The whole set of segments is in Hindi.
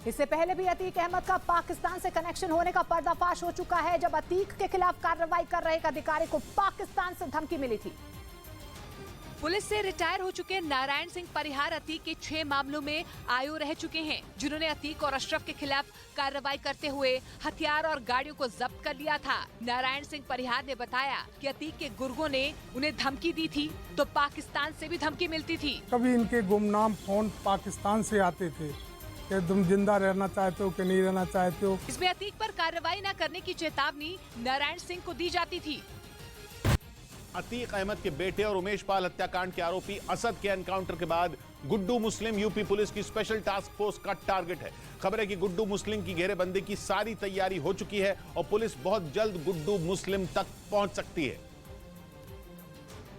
इससे पहले भी अतीक अहमद का पाकिस्तान से कनेक्शन होने का पर्दाफाश हो चुका है, जब अतीक के खिलाफ कार्रवाई कर रहे एक अधिकारी को पाकिस्तान से धमकी मिली थी। पुलिस से रिटायर हो चुके नारायण सिंह परिहार अतीक के 6 मामलों में आयु रह चुके हैं, जिन्होंने अतीक और अशरफ के खिलाफ कार्रवाई करते हुए हथियार और गाड़ियों को जब्त कर लिया था। नारायण सिंह परिहार ने बताया कि अतीक के गुर्गों ने उन्हें धमकी दी थी तो पाकिस्तान से भी धमकी मिलती थी। कभी इनके गुमनाम फोन पाकिस्तान से आते थे कि तुम जिंदा रहना चाहते हो कि नहीं रहना चाहते हो। इसमें अतीक पर कार्रवाई न करने की चेतावनी नारायण सिंह को दी जाती थी। अतीक अहमद के बेटे और उमेश पाल हत्याकांड के आरोपी असद के एनकाउंटर के बाद गुड्डू मुस्लिम यूपी पुलिस की स्पेशल टास्क फोर्स का टारगेट है। खबर है कि गुड्डू मुस्लिम की घेरेबंदी की सारी तैयारी हो चुकी है और पुलिस बहुत जल्द गुड्डू मुस्लिम तक पहुंच सकती है,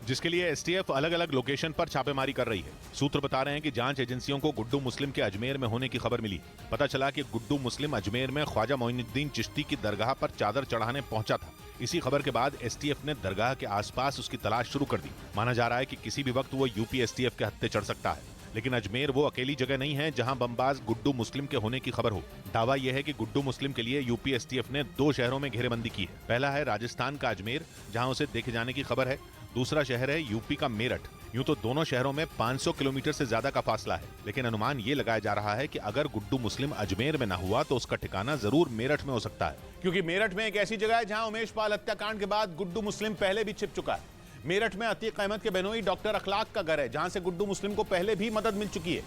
जिसके लिए एसटीएफ अलग अलग लोकेशन पर छापेमारी कर रही है। सूत्र बता रहे हैं कि जांच एजेंसियों को गुड्डू मुस्लिम के अजमेर में होने की खबर मिली। पता चला कि गुड्डू मुस्लिम अजमेर में ख्वाजा मोइनुद्दीन चिश्ती की दरगाह पर चादर चढ़ाने पहुंचा था। इसी खबर के बाद एसटीएफ ने दरगाह के आसपास उसकी तलाश शुरू कर दी। माना जा रहा है कि किसी भी वक्त वो यूपी एसटीएफ के हत्थे चढ़ सकता है, लेकिन अजमेर वो अकेली जगह नहीं है जहां बमबाज गुड्डू मुस्लिम के होने की खबर हो। दावा यह है कि गुड्डू मुस्लिम के लिए यूपी एसटीएफ ने 2 शहरों में घेरेबंदी की है। पहला है राजस्थान का अजमेर, जहां उसे देखे जाने की खबर है। दूसरा शहर है यूपी का मेरठ। यूं तो दोनों शहरों में 500 किलोमीटर से ज्यादा का फासला है, लेकिन अनुमान ये लगाया जा रहा है कि अगर गुड्डू मुस्लिम अजमेर में ना हुआ तो उसका ठिकाना जरूर मेरठ में हो सकता है, क्योंकि मेरठ में एक ऐसी जगह है जहां उमेश पाल हत्याकांड के बाद गुड्डू मुस्लिम पहले भी छिप चुका है। मेरठ में अतीक अहमद के बहनोई डॉक्टर अखलाक का घर है, जहां से गुड्डू मुस्लिम को पहले भी मदद मिल चुकी है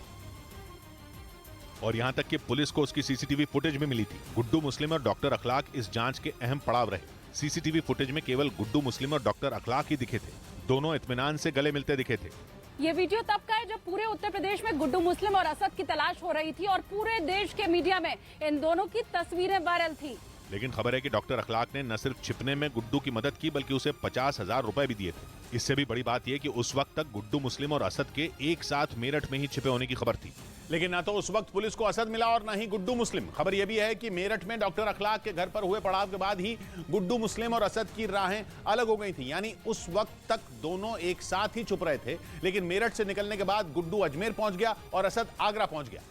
और यहां तक कि पुलिस को उसकी सीसीटीवी फुटेज भी मिली थी। गुड्डू मुस्लिम और डॉक्टर अखलाक इस जांच के अहम पड़ाव रहे। सीसीटीवी फुटेज में केवल गुड्डू मुस्लिम और डॉक्टर अखलाक ही दिखे थे। दोनों इत्मीनान से गले मिलते दिखे थे। ये वीडियो तब का है जब पूरे उत्तर प्रदेश में गुड्डू मुस्लिम और असद की तलाश हो रही थी और पूरे देश के मीडिया में इन दोनों की तस्वीरें वायरल थी। लेकिन खबर है कि डॉक्टर अखलाक ने न सिर्फ छिपने में गुड्डू की मदद की, बल्कि उसे 50,000 रुपए भी दिए थे। इससे भी बड़ी बात यह कि उस वक्त तक गुड्डू मुस्लिम और असद के एक साथ मेरठ में ही छिपे होने की खबर थी। लेकिन ना तो उस वक्त पुलिस को असद मिला और ना ही गुड्डू मुस्लिम। खबर यह भी है कि मेरठ में डॉक्टर अखलाक के घर पर हुए पड़ाव के बाद ही गुड्डू मुस्लिम और असद की राहें अलग हो गई थी। यानी उस वक्त तक दोनों एक साथ ही छुप रहे थे, लेकिन मेरठ से निकलने के बाद गुड्डू अजमेर पहुंच गया और असद आगरा पहुंच गया।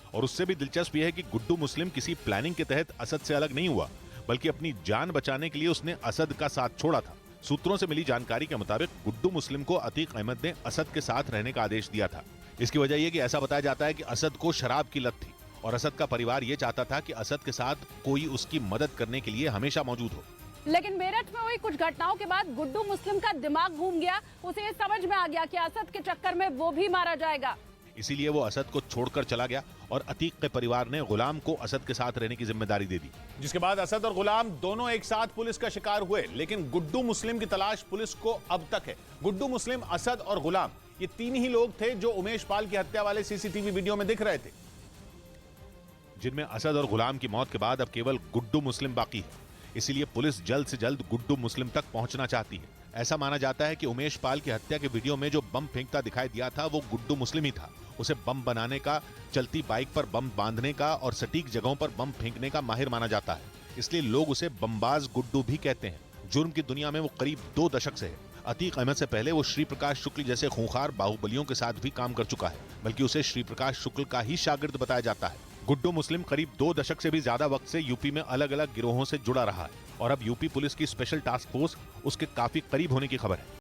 और उससे भी दिलचस्प यह है कि गुड्डू मुस्लिम किसी प्लानिंग के तहत असद से अलग नहीं हुआ, बल्कि अपनी जान बचाने के लिए उसने असद का साथ छोड़ा था। सूत्रों से मिली जानकारी के मुताबिक गुड्डू मुस्लिम को अतीक अहमद ने असद के साथ रहने का आदेश दिया था। इसकी वजह यह कि ऐसा बताया जाता है कि असद को शराब की लत थी और असद का परिवार यह चाहता था कि असद के साथ कोई उसकी मदद करने के लिए हमेशा मौजूद हो। लेकिन मेरठ में हुई कुछ घटनाओं के बाद गुड्डू मुस्लिम का दिमाग घूम गया। उसे ये समझ में आ गया कि असद के चक्कर में वो भी मारा जाएगा। इसीलिए वो असद को छोड़कर चला गया और अतीक के परिवार ने गुलाम को असद के साथ रहने की जिम्मेदारी दे दी। जिसके बाद असद और गुलाम दोनों एक साथ पुलिस का शिकार हुए। लेकिन गुड्डू मुस्लिम की तलाश पुलिस को अब तक है। गुड्डू मुस्लिम, असद और गुलाम, ये 3 ही लोग थे जो उमेश पाल की हत्या वाले सीसीटीवी वीडियो में दिख रहे थे, जिनमें असद और गुलाम की मौत के बाद अब केवल गुड्डू मुस्लिम बाकी है। इसीलिए पुलिस जल्द से जल्द गुड्डू मुस्लिम तक पहुंचना चाहती है। ऐसा माना जाता है कि उमेश पाल की हत्या के वीडियो में जो बम फेंकता दिखाई दिया था वो गुड्डू मुस्लिम ही था। उसे बम बनाने का, चलती बाइक पर बम बांधने का और सटीक जगहों पर बम फेंकने का माहिर माना जाता है। इसलिए लोग उसे बमबाज गुड्डू भी कहते हैं। जुर्म की दुनिया में वो करीब 2 दशक से है। अतीक अहमद से पहले वो श्री प्रकाश शुक्ल जैसे खूंखार बाहुबलियों के साथ भी काम कर चुका है, बल्कि उसे श्री प्रकाश शुक्ल का ही शागिर्द बताया जाता है। गुड्डू मुस्लिम करीब 2 दशक से भी ज्यादा वक्त से यूपी में अलग अलग गिरोहों से जुड़ा रहा है और अब यूपी पुलिस की स्पेशल टास्क फोर्स उसके काफी करीब होने की खबर है।